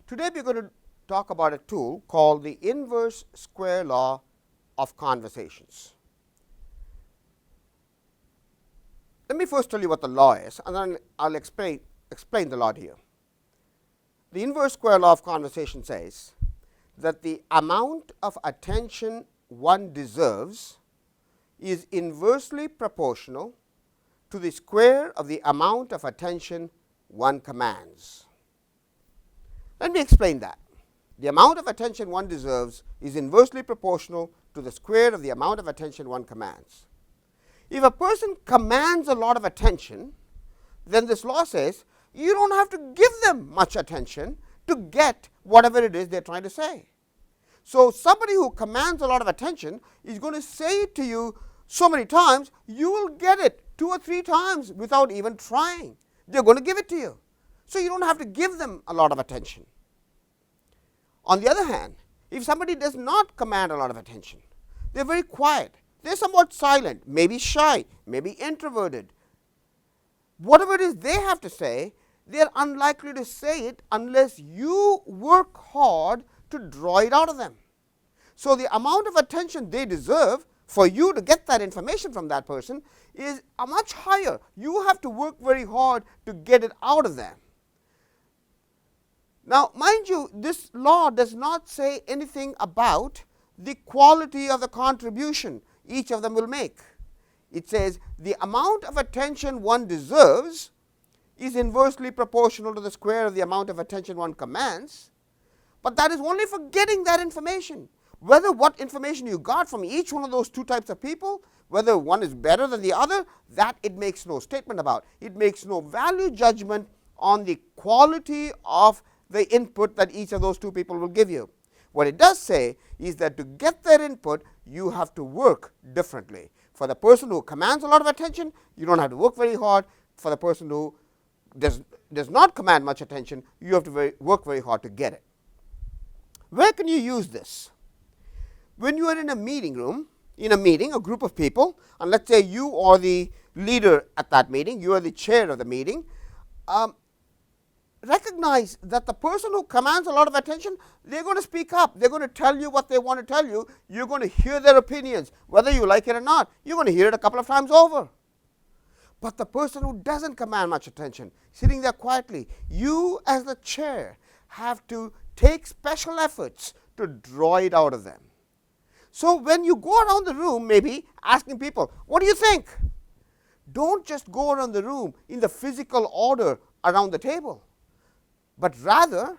Today we are going to talk about a tool called the inverse square law of conversations. Let me first tell you what the law is, and then I'll explain the law here. The inverse square law of conversation says that the amount of attention one deserves is inversely proportional to the square of the amount of attention one commands. Let me explain that. The amount of attention one deserves is inversely proportional to the square of the amount of attention one commands. If a person commands a lot of attention, then this law says you don't have to give them much attention to get whatever it is they are trying to say. So, somebody who commands a lot of attention is going to say it to you so many times, you will get it 2 or 3 times without even trying. They are going to give it to you. So, you don't have to give them a lot of attention. On the other hand, if somebody does not command a lot of attention, they are very quiet, they are somewhat silent, maybe shy, maybe introverted. Whatever it is they have to say, they are unlikely to say it unless you work hard to draw it out of them. So, the amount of attention they deserve for you to get that information from that person is much higher. You have to work very hard to get it out of them. Now, mind you, this law does not say anything about the quality of the contribution each of them will make. It says the amount of attention one deserves is inversely proportional to the square of the amount of attention one commands, but that is only for getting that information. Whether what information you got from each one of those 2 types of people, whether one is better than the other, that it makes no statement about. It makes no value judgment on the quality of the input that each of those 2 people will give you. What it does say is that to get that input, you have to work differently. For the person who commands a lot of attention, you don't have to work very hard. For the person who does not command much attention, you have to work very hard to get it. Where can you use this? When you are in a meeting room, in a meeting, a group of people, and let us say you are the leader at that meeting, you are the chair of the meeting, recognize that the person who commands a lot of attention, they are going to speak up, they are going to tell you what they want to tell you, you are going to hear their opinions, whether you like it or not, you are going to hear it a couple of times over. But the person who doesn't command much attention, sitting there quietly, you as the chair have to take special efforts to draw it out of them. So, when you go around the room, maybe asking people, what do you think? Don't just go around the room in the physical order around the table, but rather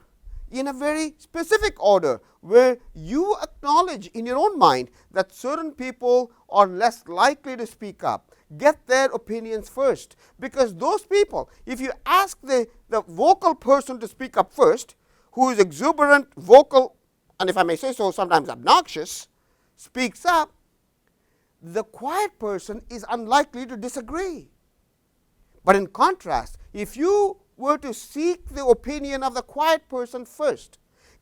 in a very specific order where you acknowledge in your own mind that certain people are less likely to speak up. Get their opinions first, because those people, if you ask the vocal person to speak up first, who is exuberant, vocal, and if I may say so, sometimes obnoxious, speaks up, the quiet person is unlikely to disagree. But in contrast, if you were to seek the opinion of the quiet person first,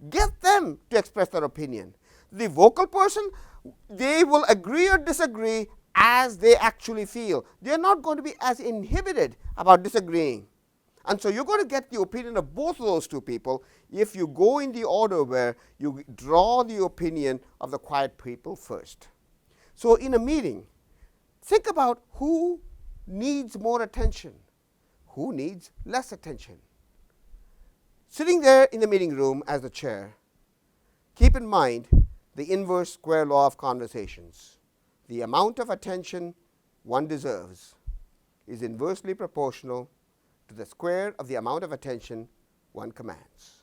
get them to express their opinion. The vocal person, they will agree or disagree as they actually feel. They are not going to be as inhibited about disagreeing. And so, you are going to get the opinion of both of those 2 people if you go in the order where you draw the opinion of the quiet people first. So, in a meeting, think about who needs more attention, who needs less attention. Sitting there in the meeting room as the chair, keep in mind the inverse square law of conversations. The amount of attention one deserves is inversely proportional to the square of the amount of attention one commands.